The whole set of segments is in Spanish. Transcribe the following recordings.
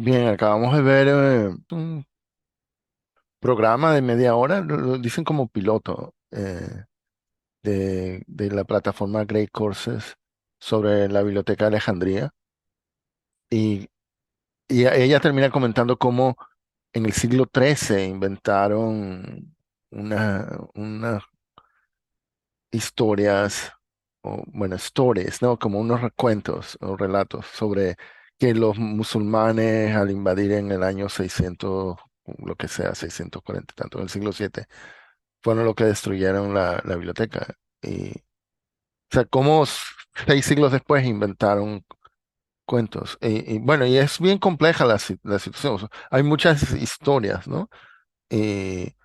Bien, acabamos de ver un programa de media hora, lo dicen como piloto, de la plataforma Great Courses sobre la Biblioteca de Alejandría. Y, ella termina comentando cómo en el siglo XIII inventaron unas historias, o bueno, stories, ¿no? Como unos recuentos o relatos sobre que los musulmanes al invadir en el año 600, lo que sea, 640 y tanto, en el siglo VII, fueron los que destruyeron la biblioteca. Y, o sea, cómo 6 siglos después inventaron cuentos. Bueno, y es bien compleja la situación. O sea, hay muchas historias, ¿no? Y-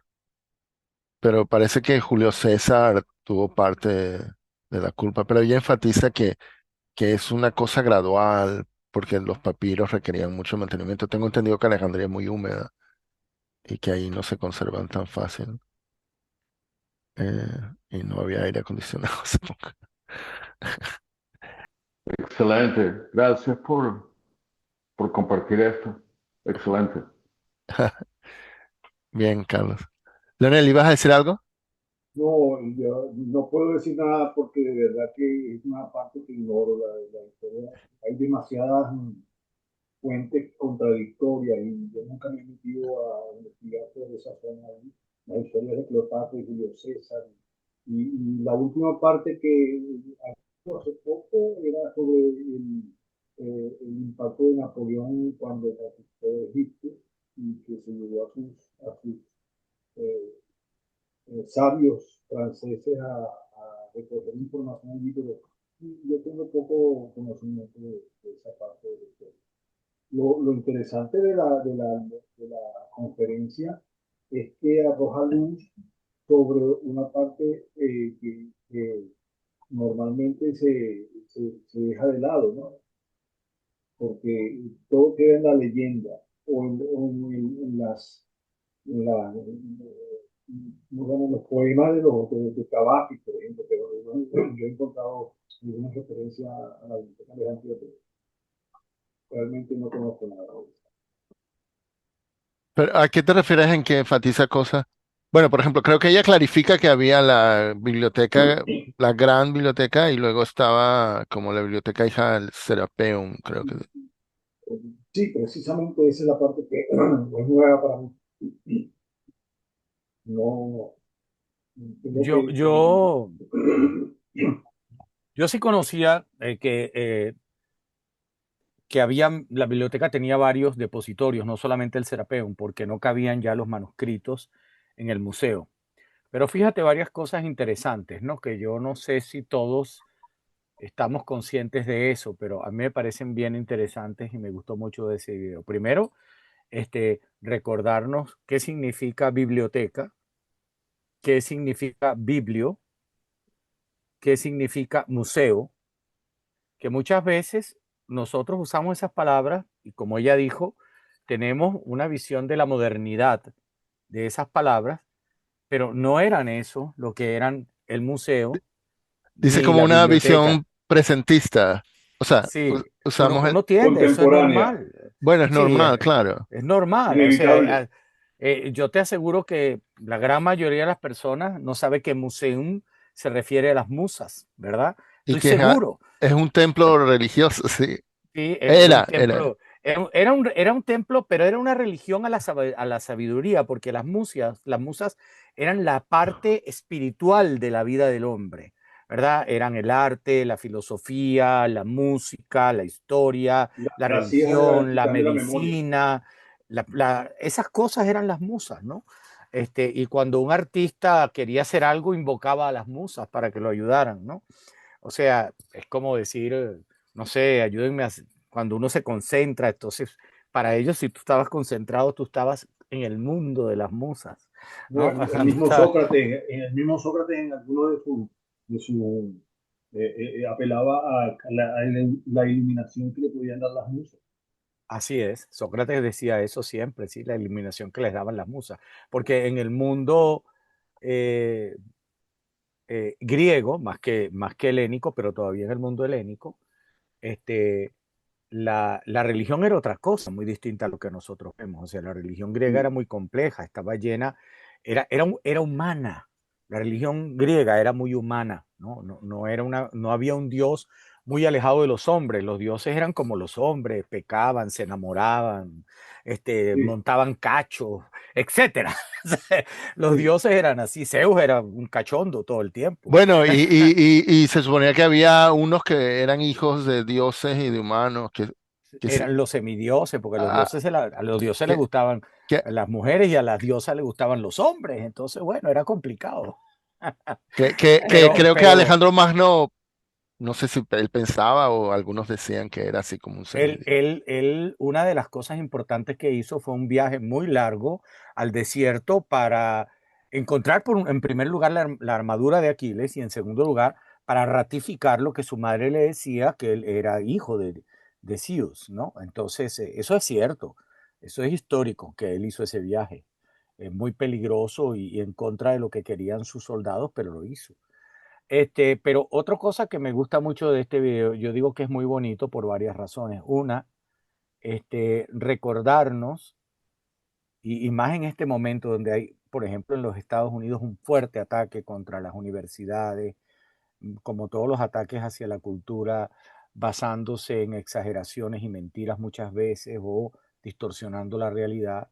pero parece que Julio César tuvo parte de la culpa, pero ella enfatiza que es una cosa gradual, porque los papiros requerían mucho mantenimiento. Tengo entendido que Alejandría es muy húmeda y que ahí no se conservan tan fácil. eh, y no había aire acondicionado, supongo. Excelente. Gracias por compartir esto. Excelente. Bien, Carlos. Leonel, ¿ibas a decir algo? No, yo no puedo decir nada porque de verdad que es una parte que ignoro la historia. Hay demasiadas fuentes contradictorias y yo nunca me he metido a investigar sobre esa zona ahí. La historia de Cleopatra y Julio César. Y la última parte que hace poco era sobre el impacto de Napoleón cuando conquistó Egipto y que se llevó a sus eh, sabios franceses a recoger información allí, pero yo tengo poco conocimiento de esa parte de la historia. Lo interesante de la conferencia es que arroja luz sobre una parte que normalmente se deja de lado, ¿no? Porque todo queda en la leyenda o en bueno, los poemas de Cavafis, por ejemplo, pero yo he encontrado alguna referencia a la biblioteca de Alejandría, pero realmente no conozco nada de eso. ¿Pero a qué te refieres en que enfatiza cosas? Bueno, por ejemplo, creo que ella clarifica que había la biblioteca, la gran biblioteca, y luego estaba como la biblioteca hija del Serapeum, creo que. Sí, precisamente esa es la parte que es nueva para mí. No, tengo Yo, que... yo, yo sí conocía que la biblioteca tenía varios depositorios, no solamente el Serapeum, porque no cabían ya los manuscritos en el museo. Pero fíjate varias cosas interesantes, ¿no? Que yo no sé si todos estamos conscientes de eso, pero a mí me parecen bien interesantes y me gustó mucho de ese video. Primero, recordarnos qué significa biblioteca, qué significa biblio, qué significa museo, que muchas veces nosotros usamos esas palabras y como ella dijo, tenemos una visión de la modernidad de esas palabras, pero no eran eso lo que eran el museo Dice ni como la una biblioteca. visión presentista. O sea, Sí, uno, usamos el. uno tiende, eso es Contemporánea, normal. Bueno, es Sí, normal, claro. es normal. O sea, inevitable. yo te aseguro que la gran mayoría de las personas no sabe que museum se refiere a las musas, ¿verdad? Y Estoy que seguro. es un templo religioso, sí. Sí, era un Era. templo, era un templo, pero era una religión a la sabiduría, porque las musas eran la parte espiritual de la vida del hombre, ¿verdad? Eran el arte, la filosofía, la música, la historia, la Las hijas de la religión, la dificultad de la memoria. medicina, esas cosas eran las musas, ¿no? Y cuando un artista quería hacer algo, invocaba a las musas para que lo ayudaran, ¿no? O sea, es como decir, no sé, ayúdenme cuando uno se concentra, entonces, para ellos, si tú estabas concentrado, tú estabas en el mundo de las musas, No, ¿no? el Cuando mismo estabas- Sócrates, en alguno apelaba a la iluminación que le podían dar las musas. Así es, Sócrates decía eso siempre, sí, la iluminación que les daban las musas, porque en el mundo eh, griego, más que helénico, pero todavía en el mundo helénico, este, la religión era otra cosa, muy distinta a lo que nosotros vemos. O sea, la religión griega era Sí, muy compleja, estaba llena, era humana. La religión griega era muy humana, ¿no? No había un dios muy alejado de los hombres. Los dioses eran como los hombres, pecaban, se enamoraban, sí, montaban cachos, etcétera. Los sí. dioses eran así. Zeus era un cachondo todo el tiempo. Bueno, y se suponía que había unos que eran hijos de dioses y de humanos, que, se- Eran los semidioses, porque ah, a los dioses les que, gustaban que, las mujeres y a las diosas les gustaban los hombres. Entonces, bueno, era complicado. que creo que Pero Alejandro Magno, no sé si él pensaba o algunos decían que era así como un semidios. una de las cosas importantes que hizo fue un viaje muy largo al desierto para encontrar, en primer lugar, la armadura de Aquiles y en segundo lugar, para ratificar lo que su madre le decía, que él era hijo de Zeus, ¿no? Entonces, eso es cierto, eso es histórico, que él hizo ese viaje. Es muy peligroso y en contra de lo que querían sus soldados, pero lo hizo. Pero otra cosa que me gusta mucho de este video, yo digo que es muy bonito por varias razones. Una, recordarnos, y más en este momento donde hay, por ejemplo, en los Estados Unidos, un fuerte ataque contra las universidades, como todos los ataques hacia la cultura, basándose en exageraciones y mentiras muchas veces o distorsionando la realidad,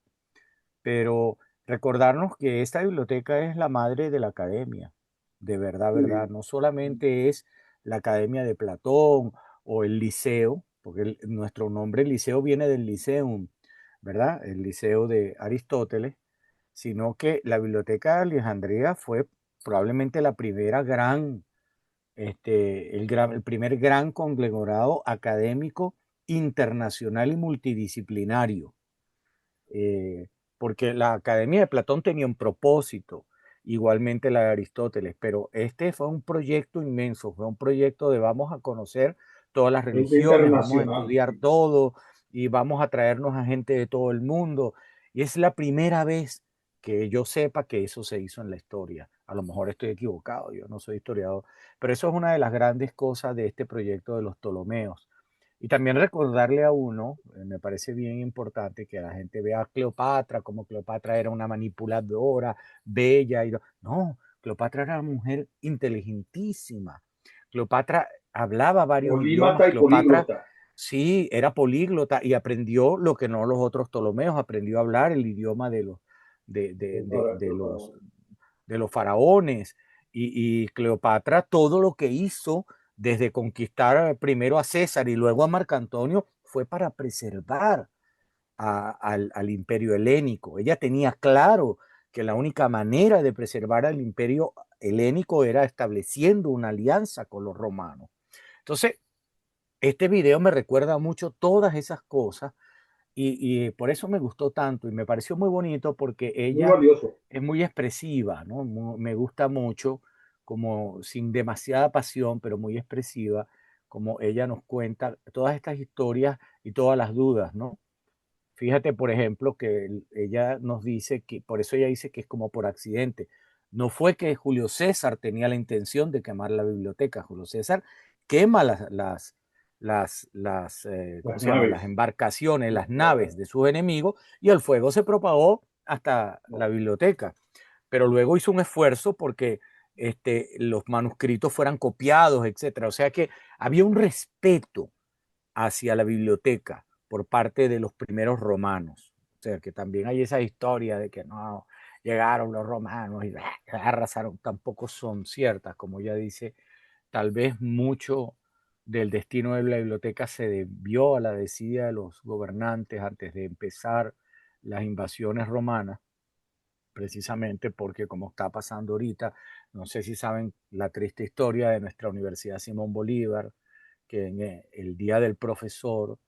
pero recordarnos que esta biblioteca es la madre de la academia, de verdad, verdad. Sí. No solamente es la academia de Platón o el liceo, porque nuestro nombre liceo viene del liceum, ¿verdad? El liceo de Aristóteles, sino que la biblioteca de Alejandría fue probablemente la primera el primer gran conglomerado académico internacional y multidisciplinario, eh, porque la Academia de Platón tenía un propósito, igualmente la de Aristóteles, pero este fue un proyecto inmenso, fue un proyecto de vamos a conocer todas las Es de religiones, vamos a internacional, estudiar sí. todo y vamos a traernos a gente de todo el mundo. Y es la primera vez que yo sepa que eso se hizo en la historia. A lo mejor estoy equivocado, yo no soy historiador, pero eso es una de las grandes cosas de este proyecto de los Ptolomeos. Y también recordarle a uno, me parece bien importante que la gente vea a Cleopatra, como Cleopatra era una manipuladora, bella. No, Cleopatra era una mujer inteligentísima. Cleopatra hablaba varios idiomas. Polímata y Cleopatra políglota. sí era políglota y aprendió lo que no los otros Ptolomeos, aprendió a hablar el idioma de los faraones. Y Cleopatra, todo lo que hizo desde conquistar primero a César y luego a Marco Antonio fue para preservar al imperio helénico. Ella tenía claro que la única manera de preservar al imperio helénico era estableciendo una alianza con los romanos. Entonces, este video me recuerda mucho todas esas cosas y por eso me gustó tanto y me pareció muy bonito porque Muy ella valioso. es muy expresiva, ¿no? Me gusta mucho, como sin demasiada pasión, pero muy expresiva, como ella nos cuenta todas estas historias y todas las dudas, ¿no? Fíjate, por ejemplo, que ella nos dice que, por eso ella dice que es como por accidente. No fue que Julio César tenía la intención de quemar la biblioteca. Julio César quema ¿cómo Las se llama? Las naves. embarcaciones, las naves de sus enemigos y el fuego se propagó hasta la biblioteca. Pero luego hizo un esfuerzo porque los manuscritos fueran copiados, etcétera. O sea que había un respeto hacia la biblioteca por parte de los primeros romanos. O sea, que también hay esa historia de que no llegaron los romanos y arrasaron, tampoco son ciertas, como ella dice, tal vez mucho del destino de la biblioteca se debió a la desidia de los gobernantes antes de empezar las invasiones romanas, precisamente porque como está pasando ahorita, no sé si saben la triste historia de nuestra Universidad Simón Bolívar, que en el Día del Profesor,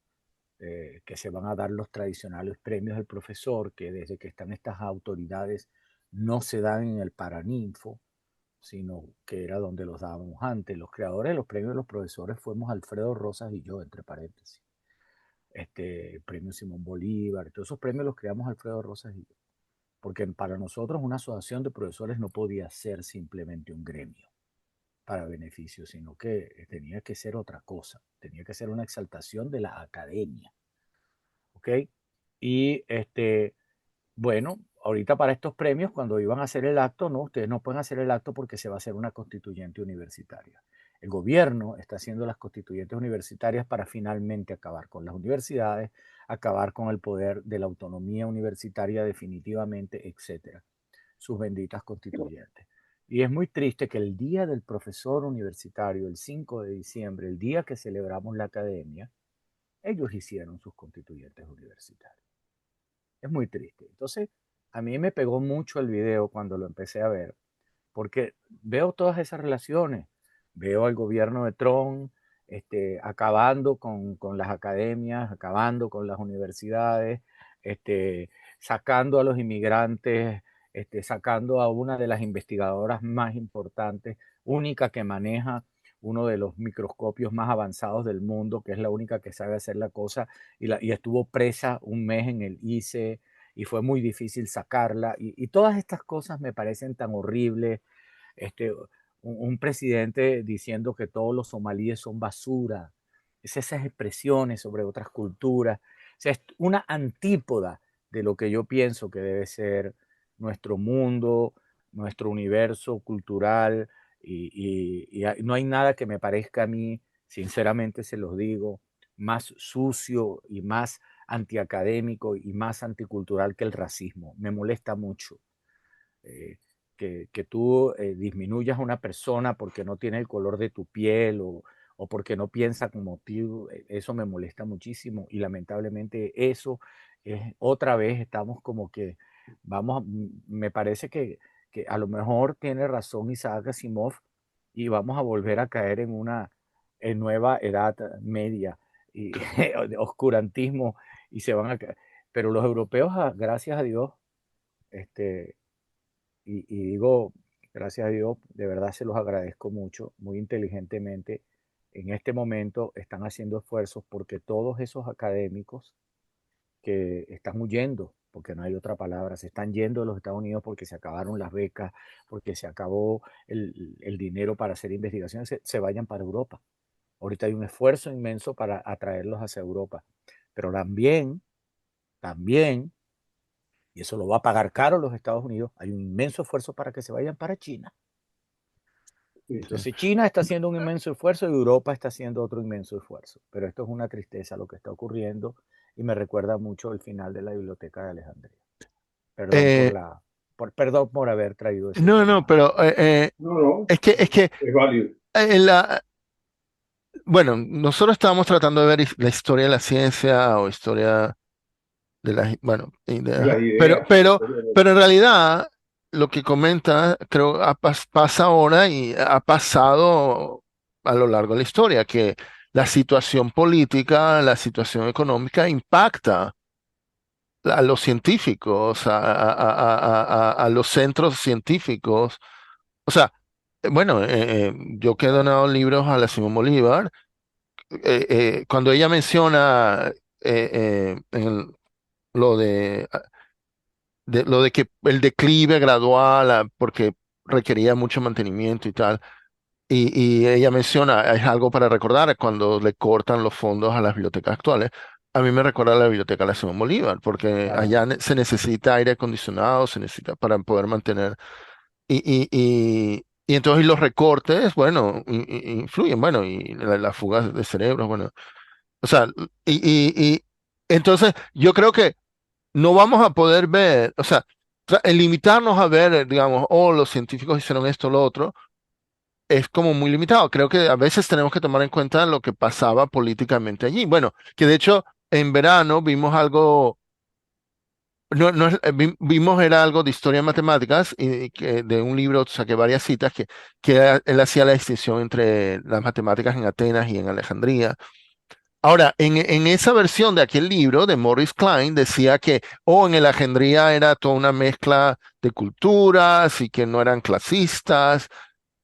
que se van a dar los tradicionales premios del profesor, que desde que están estas autoridades no se dan en el Paraninfo, sino que era donde los dábamos antes. Los creadores de los premios de los profesores fuimos Alfredo Rosas y yo, entre paréntesis. El premio Simón Bolívar, todos esos premios los creamos Alfredo Rosas y yo. Porque para nosotros una asociación de profesores no podía ser simplemente un gremio. para beneficio, sino que tenía que ser otra cosa, tenía que ser una exaltación de la academia, ¿ok? Y bueno, ahorita para estos premios, cuando iban a hacer el acto, no, ustedes no pueden hacer el acto porque se va a hacer una constituyente universitaria. El gobierno está haciendo las constituyentes universitarias para finalmente acabar con las universidades, acabar con el poder de la autonomía universitaria definitivamente, etcétera. Sus benditas constituyentes. Y es muy triste que el día del profesor universitario, el 5 de diciembre, el día que celebramos la academia, ellos hicieron sus constituyentes universitarios. Es muy triste. Entonces, a mí me pegó mucho el video cuando lo empecé a ver, porque veo todas esas relaciones. Veo al gobierno de Trump acabando con las academias, acabando con las universidades, sacando a los inmigrantes, sacando a una de las investigadoras más importantes, única que maneja uno de los microscopios más avanzados del mundo, que es la única que sabe hacer la cosa, y estuvo presa un mes en el ICE y fue muy difícil sacarla. Y todas estas cosas me parecen tan horribles. Un presidente diciendo que todos los somalíes son basura, esas expresiones sobre otras culturas, o sea, es una antípoda de lo que yo pienso que debe ser nuestro mundo, nuestro universo cultural, y no hay nada que me parezca a mí, sinceramente se los digo, más sucio y más antiacadémico y más anticultural que el racismo. Me molesta mucho. Eh, que tú disminuyas a una persona porque no tiene el color de tu piel o porque no piensa como tú, eso me molesta muchísimo y lamentablemente eso es otra vez estamos como que vamos, me parece que a lo mejor tiene razón Isaac Asimov y vamos a volver a caer en una en nueva edad media y de oscurantismo y se van a caer. Pero los europeos, gracias a Dios, este, y digo, gracias a Dios, de verdad se los agradezco mucho, muy inteligentemente. En este momento están haciendo esfuerzos porque todos esos académicos que están huyendo, porque no hay otra palabra, se están yendo de los Estados Unidos porque se acabaron las becas, porque se acabó el dinero para hacer investigaciones, se vayan para Europa. Ahorita hay un esfuerzo inmenso para atraerlos hacia Europa, pero también y eso lo va a pagar caro los Estados Unidos, hay un inmenso esfuerzo para que se vayan para China. Sí, sí. Entonces China está haciendo un inmenso esfuerzo y Europa está haciendo otro inmenso esfuerzo. Pero esto es una tristeza lo que está ocurriendo y me recuerda mucho el final de la Biblioteca de Alejandría. Perdón Eh, perdón por haber traído ese no, no, tema. pero No, no, es que es válido. la, bueno, nosotros estábamos tratando de ver la historia de la ciencia o historia de la, bueno, De las pero, ideas, la pero, historia de... pero en realidad lo que comenta, creo, pasa ahora y ha pasado a lo largo de la historia, que la situación política, la situación económica impacta a los científicos, a los centros científicos. O sea, bueno, yo que he donado libros a la Simón Bolívar, cuando ella menciona lo lo de que el declive gradual, porque requería mucho mantenimiento y tal, y ella menciona, es algo para recordar cuando le cortan los fondos a las bibliotecas actuales. A mí me recuerda a la biblioteca de la Simón Bolívar, porque Claro. allá se necesita aire acondicionado, se necesita para poder mantener. Y entonces los recortes, bueno, influyen, bueno, y la fuga de cerebros, bueno. O sea, y entonces yo creo que no vamos a poder ver, o sea, el limitarnos a ver, digamos, oh, los científicos hicieron esto, lo otro, es como muy limitado. Creo que a veces tenemos que tomar en cuenta lo que pasaba políticamente allí. Bueno, que de hecho en verano vimos algo, no, no, vimos era algo de historia de matemáticas y que de un libro saqué varias citas que él hacía la distinción entre las matemáticas en Atenas y en Alejandría. Ahora, en esa versión de aquel libro de Morris Klein decía que, en el Alejandría era toda una mezcla de culturas y que no eran clasistas,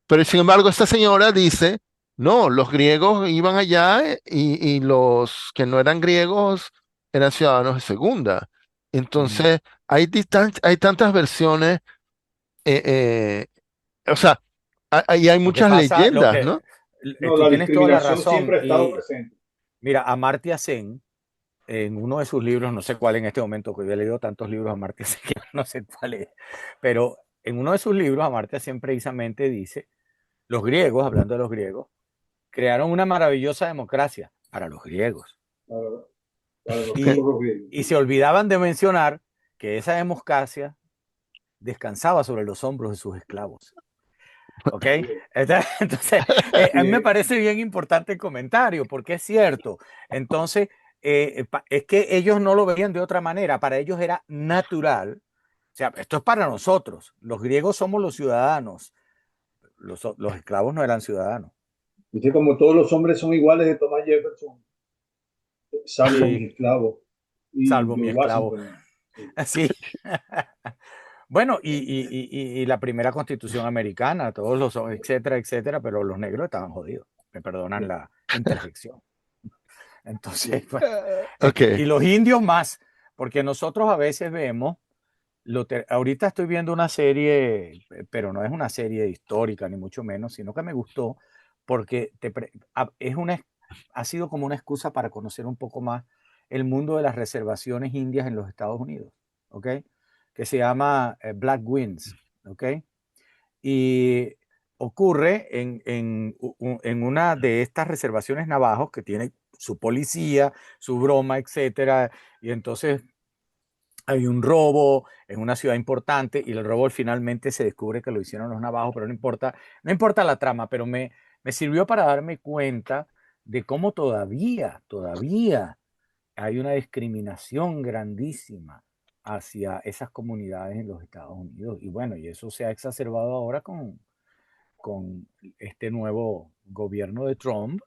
pero sin embargo esta señora dice, no, los griegos iban allá y los que no eran griegos eran ciudadanos de segunda. Ujú. Entonces, hay tantas versiones, o sea, Y hay Lo que muchas pasa, lo leyendas, que ¿no? No, tú la tienes toda la discriminación razón. siempre ha estado Y presente. mira, Amartya Sen, en uno de sus libros, no sé cuál en este momento, que yo he leído tantos libros a Amartya Sen que no sé cuál es, pero en uno de sus libros, Amartya Sen precisamente dice, los griegos, hablando de los griegos, crearon una maravillosa democracia para los griegos. Para, para Ok, nosotros los griegos. Y se olvidaban de mencionar que esa democracia descansaba sobre los hombros de sus esclavos. ¿Ok? Entonces, a mí me parece bien importante el comentario, porque es cierto. Entonces, es que ellos no lo veían de otra manera, para ellos era natural. O sea, esto es para nosotros. Los griegos somos los ciudadanos, los esclavos no eran ciudadanos. Dice, como todos los hombres son iguales de Thomas Jefferson, salvo Sí, mis esclavos y salvo mi George esclavo. Washington. Sí. Así. Bueno, y la primera constitución americana, todos los, etcétera, etcétera, pero los negros estaban jodidos. Me perdonan la interjección. Entonces, bueno, ok, y los indios más, porque nosotros a veces vemos, ahorita estoy viendo una serie, pero no es una serie histórica, ni mucho menos, sino que me gustó porque ha sido como una excusa para conocer un poco más el mundo de las reservaciones indias en los Estados Unidos, ¿ok? Que se llama Black Winds, ¿ok? Y ocurre en una de estas reservaciones navajos que tiene su policía, su broma, etcétera, y entonces hay un robo en una ciudad importante y el robo finalmente se descubre que lo hicieron los navajos, pero no importa, no importa la trama, pero me sirvió para darme cuenta de cómo todavía hay una discriminación grandísima hacia esas comunidades en los Estados Unidos. Y bueno, y eso se ha exacerbado ahora con este nuevo gobierno de Trump,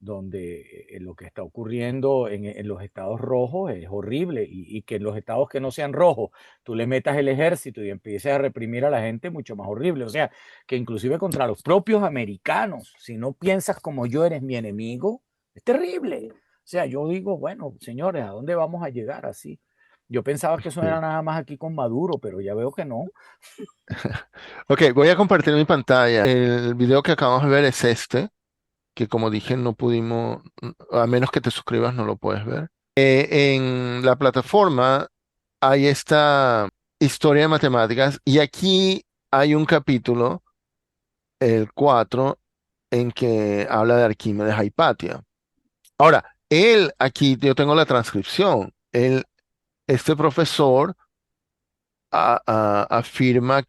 donde lo que está ocurriendo en los estados rojos es horrible y que en los estados que no sean rojos tú le metas el ejército y empieces a reprimir a la gente, mucho más horrible. O sea, que inclusive contra los propios americanos, si no piensas como yo eres mi enemigo, es terrible. O sea, yo digo, bueno, señores, ¿a dónde vamos a llegar así? Yo pensaba que eso sí. era nada más aquí con Maduro, pero ya veo que no. Ok, voy a compartir mi pantalla. El video que acabamos de ver es este, que como dije no pudimos, a menos que te suscribas no lo puedes ver. En la plataforma hay esta historia de matemáticas y aquí hay un capítulo, el 4, en que habla de Arquímedes a Hipatia. Ahora, él, aquí yo tengo la transcripción, este profesor afirma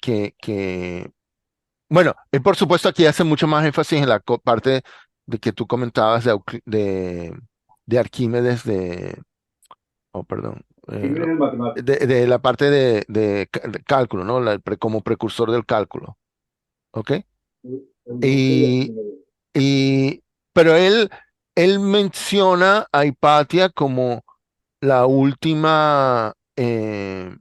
bueno, él por supuesto aquí hace mucho más énfasis en la parte de que tú comentabas de Arquímedes, oh, perdón, Arquímedes el matemático. de la parte de cálculo, ¿no? Como precursor del cálculo, ¿ok? Eudoxia y Y, Arquímedes. y, pero él menciona a Hipatia como la última, eh,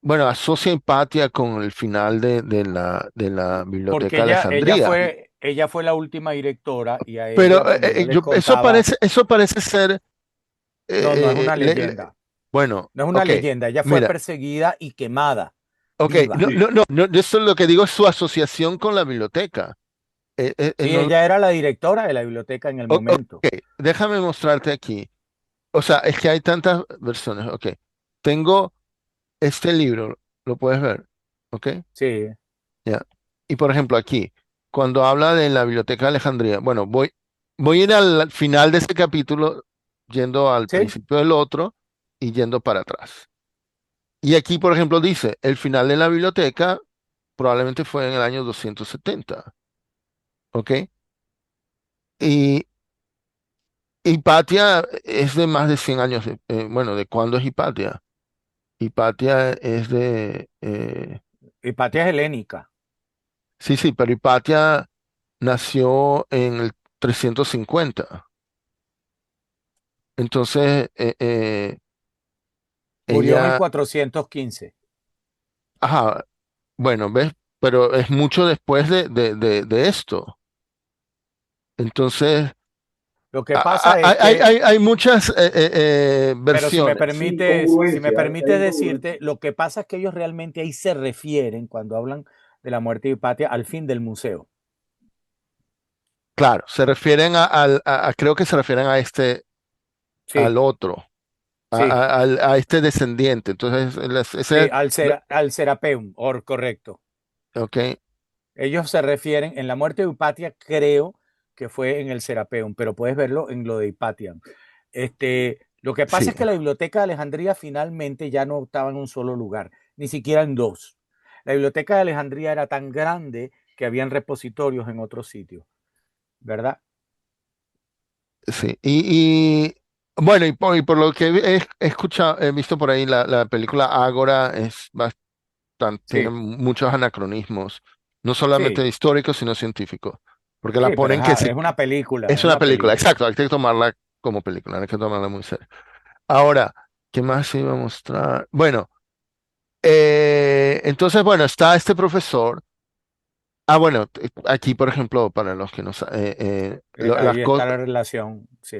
bueno, asocia Hipatia con el final de la Porque Biblioteca de Alejandría. ella fue la última directora y a ella, Pero como yo les contaba, eso parece ser, no, no es eh, eh, una le- le- leyenda. bueno, No es una ok, leyenda. Ella fue mira, perseguida y quemada ok, no, viva. Sí, no, no, no, yo eso es lo que digo es su asociación con la biblioteca. Sí, No, ella era la directora de la biblioteca en el ok, momento. déjame mostrarte aquí. O sea, es que hay tantas versiones. Ok, tengo este libro, lo puedes ver. Ok, Sí, ya. Y por ejemplo, aquí, cuando habla de la Biblioteca de Alejandría, bueno, voy a ir al final de este capítulo, yendo al sí. principio del otro y yendo para atrás. Y aquí, por ejemplo, dice, el final de la biblioteca probablemente fue en el año 270. ¿Ok? Y Hipatia es de más de 100 años. Bueno, ¿de cuándo es Hipatia? Hipatia es Hipatia es helénica. sí, sí, pero Hipatia nació en el 350. Entonces, Murió en el ella, 415. ajá, bueno, ¿ves? Pero es mucho después de esto. Entonces, Lo que pasa es que, Hay muchas pero si me versiones. Sí, permites, si me incongruencia, hay permites incongruencia. decirte, lo que pasa es que ellos realmente ahí se refieren, cuando hablan de la muerte de Hipatia, al fin del museo. Claro, se refieren creo que se refieren a Sí, al otro, sí, a este descendiente. Entonces, sí, al Serapeum, correcto. ok, Ellos se refieren, en la muerte de Hipatia, creo que fue en el Serapeum, pero puedes verlo en lo de Hipatia. Lo que pasa sí, es que la Biblioteca de Alejandría finalmente ya no estaba en un solo lugar, ni siquiera en dos. La Biblioteca de Alejandría era tan grande que habían repositorios en otros sitios, ¿verdad? sí. Bueno, y por lo que he escuchado, he visto por ahí, la película Ágora es tiene Sí, muchos anacronismos, no sí, solamente históricos, sino científicos, porque la sí, pero ponen que es una película, es es una una película, película. exacto, hay que tomarla como película, no hay que tomarla muy serio. Ahora, ¿qué más iba a mostrar? Bueno, entonces, bueno, está este profesor. Bueno, aquí, por ejemplo, para los que no saben, las Ahí está cosas, la relación, sí.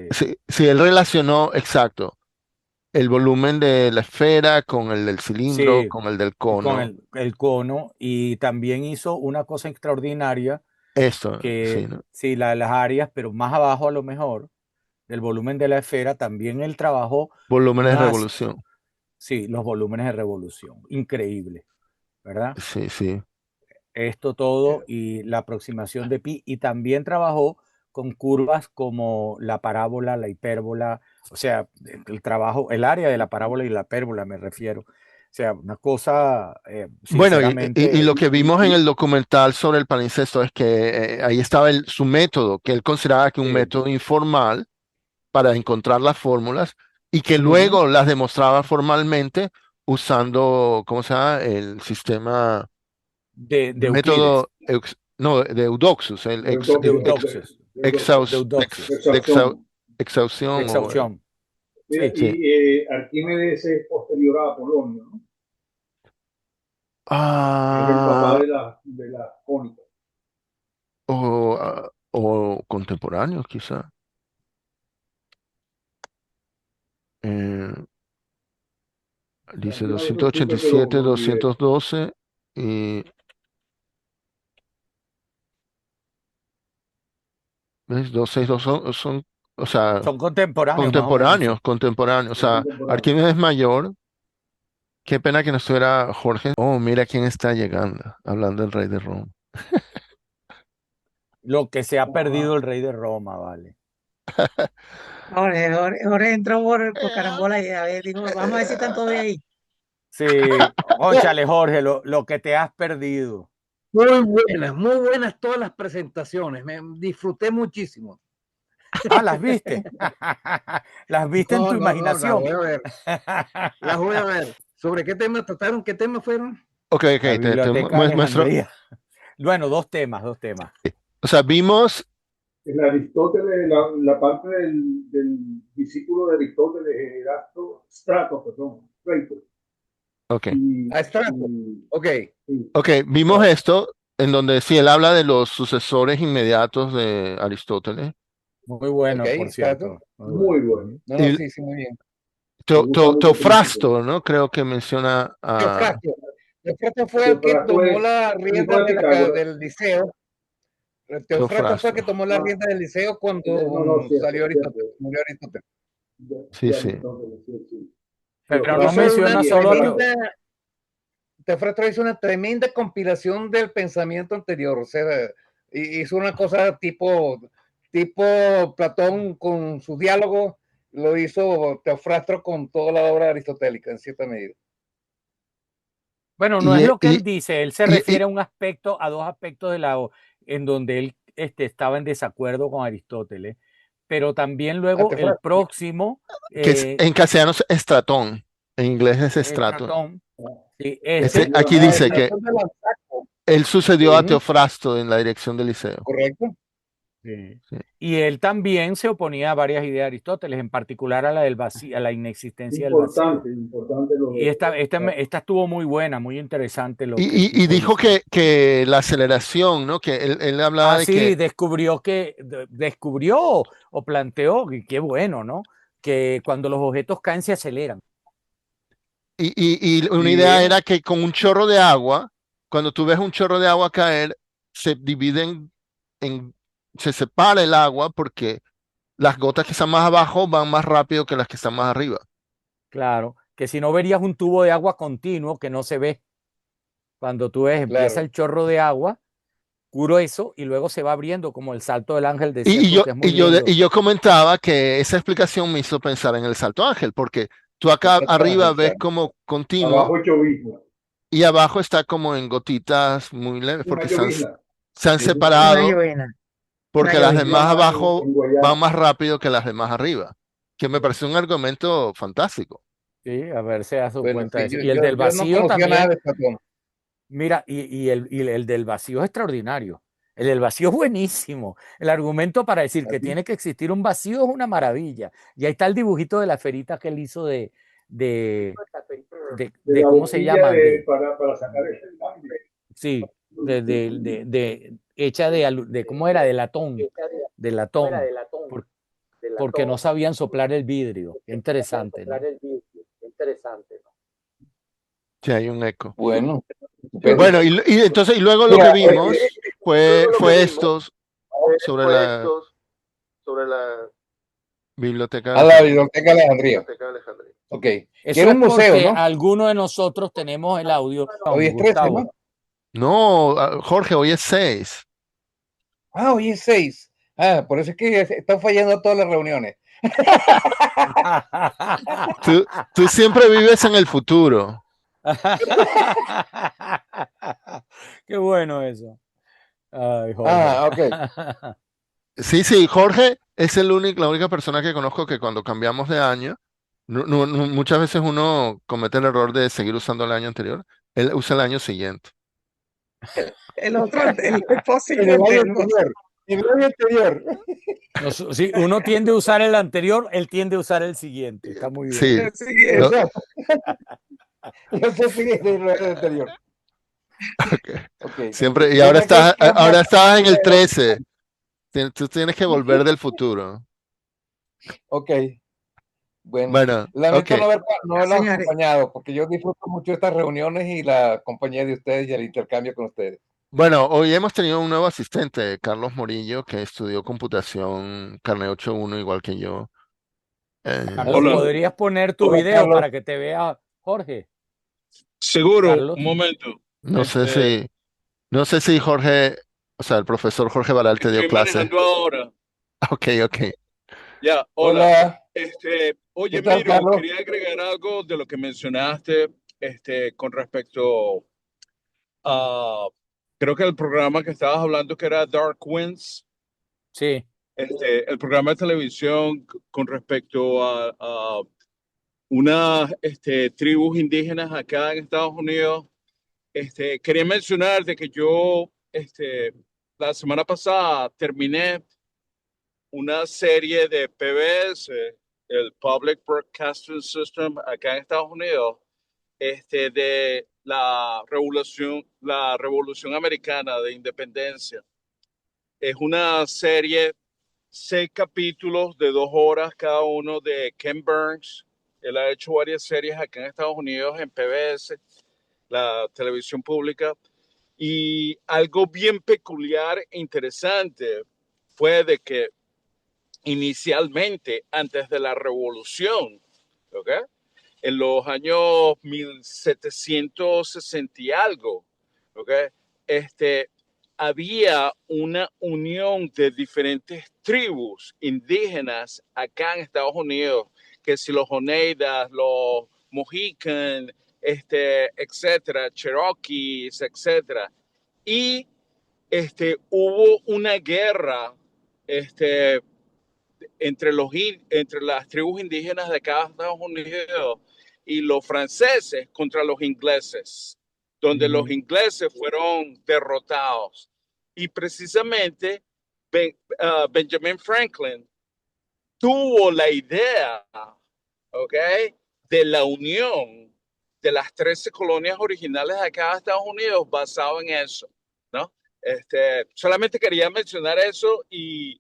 si él relacionó, exacto, el volumen de la esfera con el del cilindro, Sí, con el del con cono, el cono, y también hizo una cosa extraordinaria esto, sí, que ¿no? sí, las áreas, pero más abajo a lo mejor del volumen de la esfera, también él trabajó Volúmenes de unas, revolución, sí, los volúmenes de revolución. Increíble, ¿verdad? sí, sí. Esto todo y la aproximación de pi, y también trabajó con curvas como la parábola, la hipérbola, o sea, el trabajo, el área de la parábola y la hipérbola me refiero. O sea, una cosa, Bueno, y sinceramente, lo que vimos en el documental sobre el palincesto es que ahí estaba su método, que él consideraba que un sí. método informal para encontrar las fórmulas y que Ujú. luego las demostraba formalmente usando, ¿cómo se llama? El sistema, De el Euclides, método, no, de Eudoxus, de Eudoxus, de Eudoxus, de exhaustión. exhaustión o exhaustión. Mira, Sí, sí. y Arquímedes es posterior a Apolonio, ¿no? Es el papá Ah, de la cónica. o contemporáneos, quizá. Eh, Dice También hay otro estudio, pero 287, me olvidé. 212 y ¿ves? 262 o sea, son contemporáneos más o menos, sí. contemporáneos. O Es sea, contemporáneo. Arquímedes mayor, qué pena que no estuviera Jorge. Oh, mira quién está llegando, hablando del rey de Roma. Lo que se ha perdido Ajá. el rey de Roma, vale. Jorge entró por carambola y a ver, dijo, vamos a ver si están todavía ahí. Sí, ónchale, Jorge, lo que te has perdido. Muy buenas todas las presentaciones, me disfruté muchísimo. Ah, ¿las viste? Las viste en tu No, las imaginación. voy a ver, las voy a ver. ¿Sobre qué tema trataron? ¿Qué temas fueron? Ok, La ok, Biblioteca de muestro. Alejandría. Bueno, dos temas, dos temas. O sea, vimos, En Aristóteles, la parte del discípulo de Aristóteles, Strato, perdón, Strato. ok, Abstracto. Y, Ok. sí, ok, vimos esto en donde sí, él habla de los sucesores inmediatos de Aristóteles. Muy Ok, bueno, por exacto. cierto. Muy bueno. muy bueno. Ujú. No, Y sí, sí, muy bien. Me gusta mucho Príncipe. Teofrasto, ¿no? Creo que menciona a Teofrastio. Teofrastio fue el que Teofrasto tomó es las hijo riendas de Pitágoras. del liceo. Teofrastio fue el Teofrasto. que tomó las Ah, riendas del liceo cuando no, no, cierto, salió cierto. Aristóteles, murió Aristóteles. Sí, De sí. Aristóteles, sí, sí. Pero no Hizo Teofrasto una menciona y solo a Estrato. tremenda, Teofrastio hizo una tremenda compilación del pensamiento anterior, o sea, hizo una cosa tipo Platón con sus diálogos, lo hizo Teofrastio con toda la obra aristotélica, en cierta medida. Bueno, no Y, es e- lo que él dice, él se y- refiere a un aspecto, a dos aspectos en donde él estaba en desacuerdo con Aristóteles, pero también A luego el Teofrastio. próximo, que en castellano es estratón, en inglés es estrato. Platón, sí, Aquí Efectivamente. dice que Platón de Lanzaco. él sucedió a Sí, Teofrasto en la dirección del liceo. correcto. Sí. Sí. Y él también se oponía a varias ideas de Aristóteles, en particular a la del vacío, a la inexistencia del vacío. Importante lo Y de... esta estuvo muy buena, muy interesante lo que el Y tipo dijo hizo. que la aceleración, ¿no? Que él hablaba Ah, de sí, que, descubrió o planteó, y qué bueno, ¿no? Que cuando los objetos caen se aceleran. y una idea Sí, era que con un chorro de agua, cuando tú ves un chorro de agua caer, se dividen se separa el agua porque las gotas que están más abajo van más rápido que las que están más arriba. Claro, que si no verías un tubo de agua continuo que no se ve. Cuando tú ves, empieza claro. el chorro de agua, grueso, y luego se va abriendo como el salto del ángel, decías tú, que es muy lindo. Y yo comentaba que esa explicación me hizo pensar en el Salto Ángel, porque tú acá arriba ves Claro. como continuo Abajo llovizna, y abajo está como en gotitas muy leves, una porque llovizna. se han Sí, Una separado, llovena, una porque las se llovena. demás llama abajo en van Guayana. más rápido que las demás arriba, que me pareció un argumento fantástico. Sí, a ver, se da su Bueno, cuenta de sí, eso. Y el del yo no vacío conocía nada también, de Platón. mira, y el del vacío es extraordinario. El del vacío es buenísimo. El argumento para decir que Así. tiene que existir un vacío es una maravilla. Y ahí está el dibujito de la ferita que él hizo de, De de la ¿cómo se boquilla llama? para sacar ese sangre. Sí, hecha ¿cómo era? De latón, por- porque no sabían soplar el vidrio. Qué interesante, ¿no? Sí, hay un eco. Bueno, Bueno, estupendo. y entonces, y luego lo Mira, que vimos fue estos sobre la Biblioteca de a la Alejandría. Biblioteca de Alejandría. Ok, que Eso era es un museo, porque ¿no? alguno de nosotros tenemos el audio, Hoy es 13, Gustavo. ¿no? No, Jorge, hoy es 6. Ah, hoy es 6. Ah, por eso es que están fallando todas las reuniones. Tú siempre vives en el futuro. Qué bueno eso. Ay, Jorge. Ah, ok. Sí, sí, Jorge es la única persona que conozco que cuando cambiamos de año, muchas veces uno comete el error de seguir usando el año anterior. Él usa el año siguiente. El otro, el En post el año siguiente, ¿no? anterior. En el año anterior. Si uno tiende a usar el anterior, él tiende a usar el siguiente. Está muy bien. Sí, El siguiente. lo- Exacto. Yo sigue del año anterior. ok. Ok. Siempre, y Bueno, ahora estás en el 13. Tú tienes que volver del futuro. ok. Bueno, Bueno, ok. lamento no haberlos Señores, acompañado, porque yo disfruto mucho estas reuniones y la compañía de ustedes y el intercambio con ustedes. Bueno, hoy hemos tenido un nuevo asistente, Carlos Morillo, que estudió computación Carne 8.1 igual que yo. Carlos, Hola, ¿podrías poner tu Hola, video Carlos. para que te vea Jorge? seguro, un Carlos. momento. No sé Este, si, no sé si Jorge, o sea, el profesor Jorge Baral te dio estoy clase. manejando ahora. Ok, ok. Ya, hola. Hola, Oye, ¿qué tal, Miro, Carlos? quería agregar algo de lo que mencionaste, con respecto a, creo que el programa que estabas hablando que era Dark Winds, Sí. el programa de televisión con respecto a unas, tribus indígenas acá en Estados Unidos. Quería mencionar de que yo, la semana pasada terminé una serie de PBS, el Public Broadcasting System, acá en Estados Unidos, de la Revolución Americana de Independencia. Es una serie, 6 capítulos de 2 horas cada uno de Ken Burns. Él ha hecho varias series acá en Estados Unidos en PBS, la televisión pública. Y algo bien peculiar e interesante fue de que inicialmente, antes de la revolución, ¿ok?, en los años 1760 y algo, ¿ok?, había una unión de diferentes tribus indígenas acá en Estados Unidos, que si los Oneidas, los Mohican, etcétera, Cherokees, etcétera. Y hubo una guerra este, entre las tribus indígenas de cada Estados Unidos y los franceses contra los ingleses, donde los ingleses fueron derrotados. Y precisamente Benjamin Franklin tuvo la idea, ¿ok?, de la unión de las 13 colonias originales de acá de Estados Unidos basado en eso, ¿no? Solamente quería mencionar eso y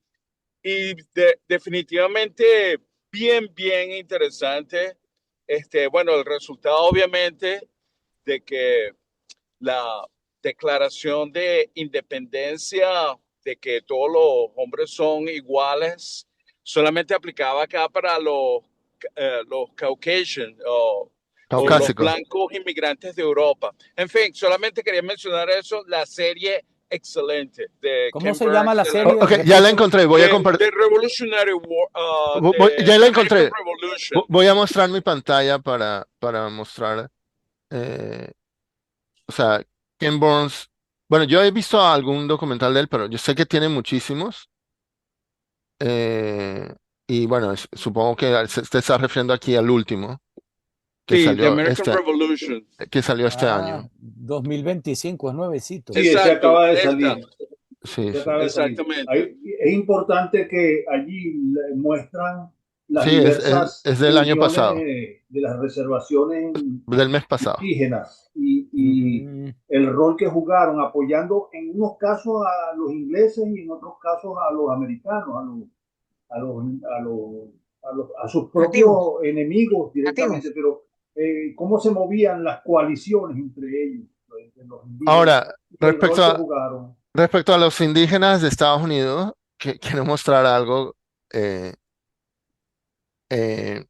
definitivamente bien interesante. Bueno, el resultado obviamente de que la declaración de independencia, de que todos los hombres son iguales, solamente aplicaba acá para los Caucasian o los Caucásicos. blancos inmigrantes de Europa. En fin, solamente quería mencionar eso, la serie excelente de ¿Cómo Ken se llama Burns, la serie? Ok, ya la Repítelo. encontré. Voy a compartir. de Revolutionary War, Ya de la American encontré. Revolution. Voy a mostrar mi pantalla para mostrar. eh, o sea, Ken Burns. Bueno, yo he visto algún documental de él, pero yo sé que tiene muchísimos. eh, y bueno, supongo que te está refiriendo aquí al último que Sí, de salió American Revolution. este año. 2025, es nuevecito. Sí, ese Exacto, acaba de esta, salir. Sí, Ese sí. acaba de salir. exactamente. Es importante que allí muestran las Sí, diversas es del año uniones pasado, de las reservaciones del mes pasado. indígenas y Mm, el rol que jugaron apoyando en unos casos a los ingleses y en otros casos a los americanos, a, los, a, los, a sus Nativos, propios enemigos nativos. directamente, pero cómo se movían las coaliciones entre ellos, entre los indígenas, Ahora, y el respecto rol que a, jugaron. respecto a los indígenas de Estados Unidos, quiero mostrar algo. eh, eh,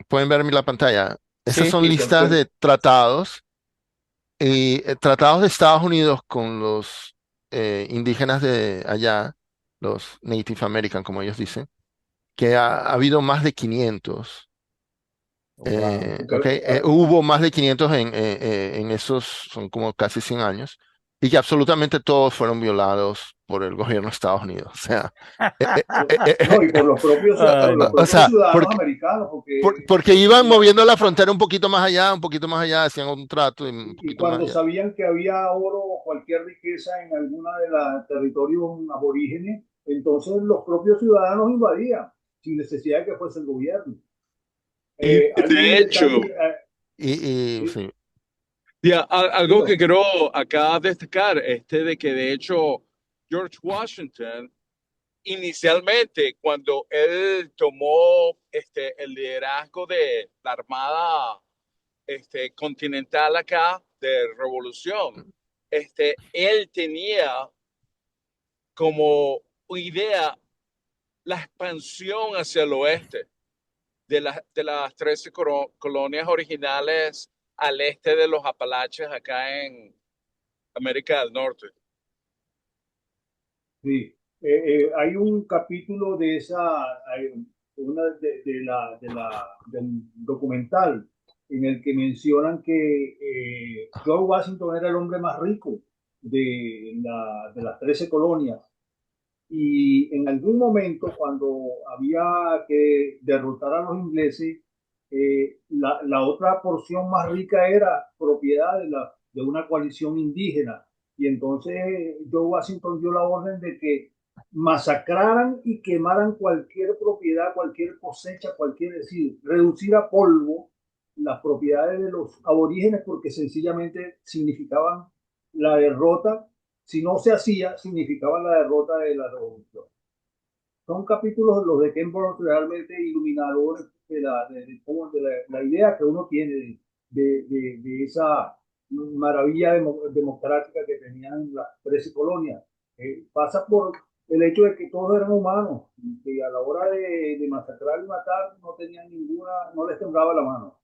Pueden ver la pantalla. Esas sí, son Sí, listas de tratados y tratados de Estados Unidos con los indígenas de allá, los Native American, como ellos dicen, que ha habido más de 500. wow. Ok, hubo más de 500 en esos, son como casi 100 años, y que absolutamente todos fueron violados por el gobierno de Estados Unidos. O sea, eh, eh, no, y Ay, por los no. o propios sea, ciudadanos americanos, porque porque iban moviendo la frontera un poquito más allá, hacían un trato y un y poquito más cuando allá. sabían que había oro o cualquier riqueza en alguna de los territorios aborígenes, entonces los propios ciudadanos invadían sin necesidad de que fuese el gobierno. Y, Hay un De hecho, detalle, sí, sí. algo que dilo. quiero acá destacar, de que de hecho George Washington, inicialmente, cuando él tomó el liderazgo de la Armada continental acá de Revolución, él tenía como idea la expansión hacia el oeste de las 13 colonias originales al este de los Apalaches acá en América del Norte. Sí, hay un capítulo de del documental en el que mencionan que George Washington era el hombre más rico de las 13 colonias y en algún momento cuando había que derrotar a los ingleses, la otra porción más rica era propiedad de una coalición indígena y entonces George Washington dio la orden de que masacraran y quemaran cualquier propiedad, cualquier cosecha, cualquier, es decir, reducir a polvo las propiedades de los aborígenes porque sencillamente significaban la derrota. Si no se hacía, significaba la derrota de la revolución. Son capítulos, los de Ken Burns, realmente iluminadores la idea que uno tiene de esa maravilla democrática que tenían las 13 colonias. Pasa por el hecho de que todos eran humanos y que a la hora de masacrar y matar no tenían ninguna, no les temblaba la mano.